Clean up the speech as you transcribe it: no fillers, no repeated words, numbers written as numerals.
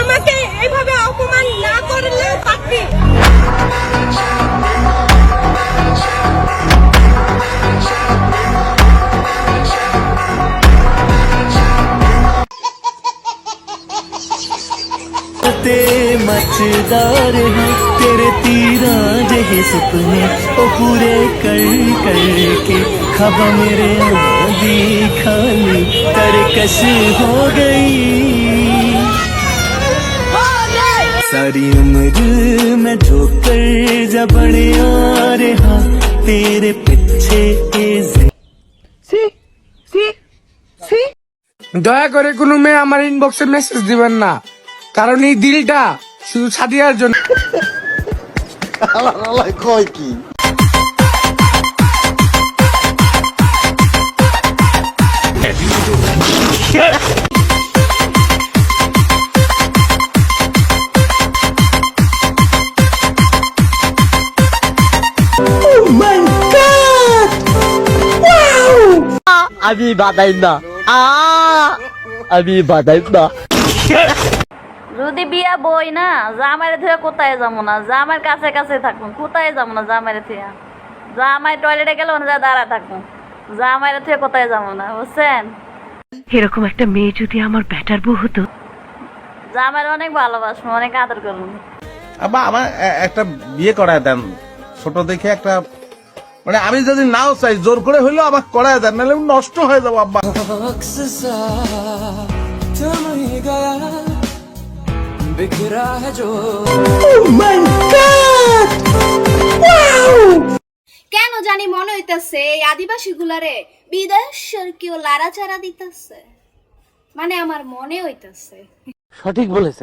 আমাকে এইভাবে অপমান না করলেও পারতি। मचदार है तेरे तीरा जहे सपने ओ पूरे कर कर के खबा मेरे आधी खाली तरकश हो गई। सारी उम्र मैं ठोकर जा बड़े आ रहा तेरे पीछे দয়া করে কোনো মেয়ে আমার ইনবক্সে মেসেজ দিবেন না, কারণ এই দিলটা শুধু সাদিয়ার জন্য। কয় কি अभी बादाइंदा अभी बादाइंदा যদি বিয়া বই না জামাইরে থেকে কোথায় যাবো না, জামাইর কাছে কাছে থাকুন, কোথায় যাবো না জামাইরে থেকে। জামাই টয়লেটে গেলে ওখানে যা দাঁড়া থাকুন, জামাইরে থেকে কোথায় যাবো না, বুঝছেন? এরকম একটা মেয়ে যদি আমার ব্যাটার বউ হতো। জামাইরে অনেক ভালোবাসবো, অনেক আদর করবো। আব্বা আমার একটা বিয়ে করায় দেন, ছোট দেখে একটা, মানে আমি যদি নাও চাই জোর করে হইলেও আমাকে করায় দেন, নাহলে আমি নষ্ট হয়ে যাবো আব্বা। কেন জানি মনে হইতেছে এই আদিবাসী গুলারে বিদেশের কেউ লাড়াচাড়া দিতেছে, মানে আমার মনে হইতেছে। সঠিক বলেছেন।